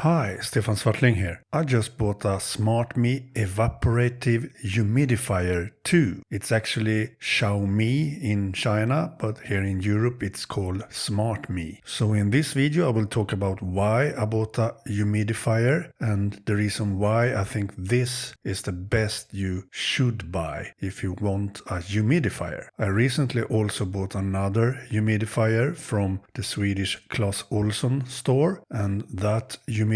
Hi, Stefan Swartling here. I just bought a Smartmi Evaporative Humidifier 2. It's actually Xiaomi in China, but here in Europe it's called Smartmi. So in this video I will talk about why I bought a humidifier and the reason why I think this is the best you should buy if you want a humidifier. I recently also bought another humidifier from the Swedish Clas Ohlson store, and that humidifier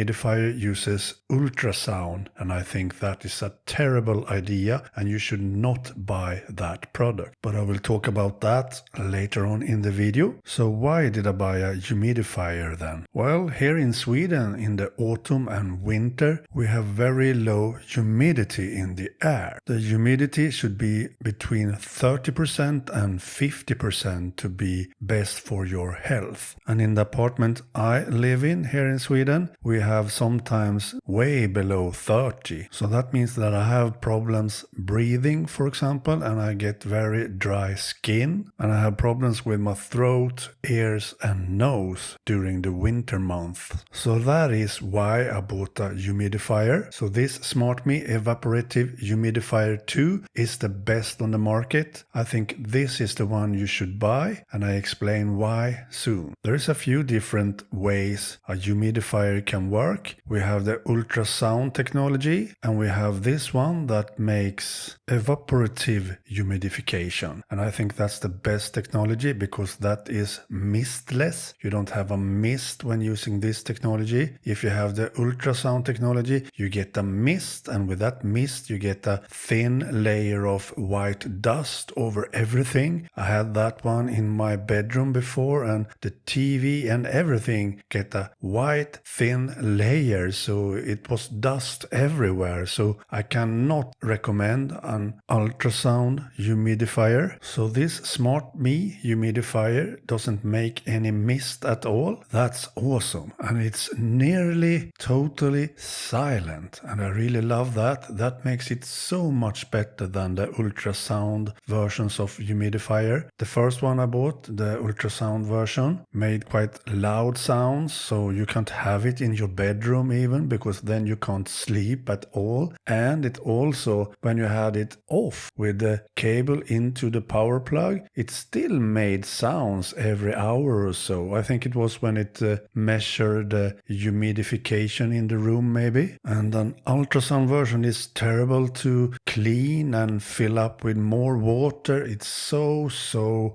uses ultrasound, and I think that is a terrible idea and you should not buy that product. But I will talk about that later on in the video. So why did I buy a humidifier then? Well, here in Sweden in the autumn and winter we have very low humidity in the air. The humidity should be between 30% and 50% to be best for your health. And in the apartment I live in here in Sweden, we have sometimes way below 30. So that means that I have problems breathing, for example, and I get very dry skin, and I have problems with my throat, ears and nose during the winter month. So that is why I bought a humidifier. So this Smartmi Evaporative Humidifier 2 is the best on the market. I think this is the one you should buy, and I explain why soon. There is a few different ways a humidifier can work. We have the Ultra Sound technology, and we have this one that makes evaporative humidification. And I think that's the best technology because that is mistless. You don't have a mist when using this technology. If you have the ultrasound technology, you get a mist, and with that mist you get a thin layer of white dust over everything. I had that one in my bedroom before, and the TV and everything get a white thin layer, so it was dust everywhere. So I cannot recommend an ultrasound humidifier. So this Smartmi humidifier doesn't make any mist at all. That's awesome, and it's nearly totally silent, and I really love that. That makes it so much better than the ultrasound versions of humidifier. The first one I bought, the ultrasound version, made quite loud sounds, so you can't have it in your bedroom even, because then you can't sleep at all. And it also, when you had it off with the cable into the power plug, it still made sounds every hour or so. I think it was when it measured the humidification in the room maybe. And an ultrasound version is terrible to clean and fill up with more water. It's so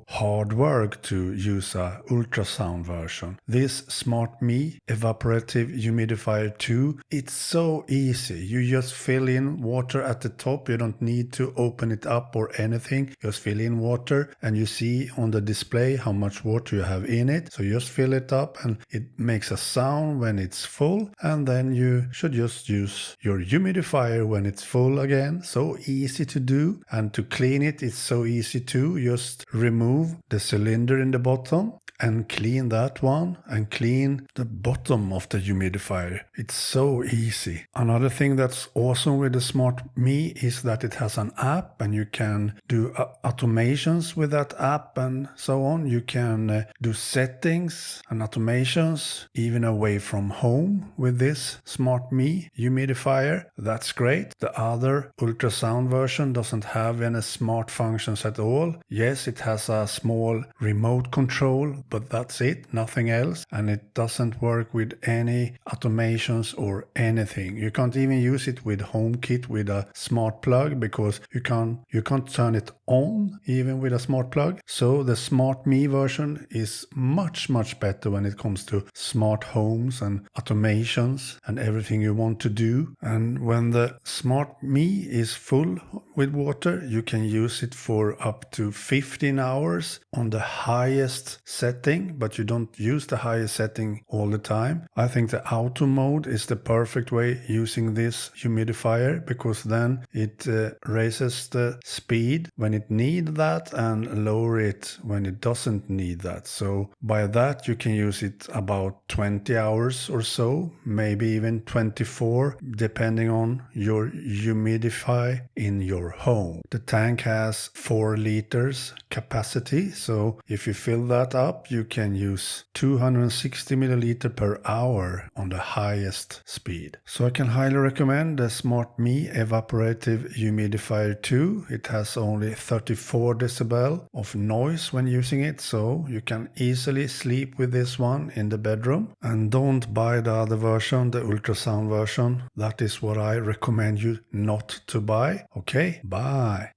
hard work to use a ultrasound version. This Smartmi Evaporative Humidifier 2, it's so easy. You just fill in water at the top. You don't need to open it up or anything. Just fill in water and you see on the display how much water you have in it. So you just fill it up and it makes a sound when it's full, and then you should just use your humidifier when it's full again. So easy to do, and to clean it, it's so easy too. Just remove the cylinder in the bottom and clean that one, and clean the bottom of the humidifier. It's so easy. Another thing that's awesome with the Smartmi is that it has an app, and you can do automations with that app and so on. You can do settings and automations even away from home with this Smartmi humidifier. That's great. The other ultrasound version doesn't have any smart functions at all. Yes, it has a small remote control, but that's it, nothing else, and it doesn't work with any automations or anything. You can't even use it with HomeKit with a smart plug, because you can't turn it on even with a smart plug. So the Smartmi version is much better when it comes to smart homes and automations and everything you want to do. And when the Smartmi is full with water, you can use it for up to 15 hours on the highest setting, but you don't use the highest setting all the time. I think the auto mode is the perfect way using this humidifier, because then it raises the speed when it needs that and lower it when it doesn't need that. So by that you can use it about 20 hours or so, maybe even 24, depending on your humidify in your home. The tank has 4 liters capacity, so if you fill that up that you can use 260 milliliter per hour on the highest speed. So I can highly recommend the Smartmi Evaporative Humidifier 2. It has only 34 decibel of noise when using it, so you can easily sleep with this one in the bedroom. And don't buy the other version, the ultrasound version. That is what I recommend you not to buy. Okay, bye.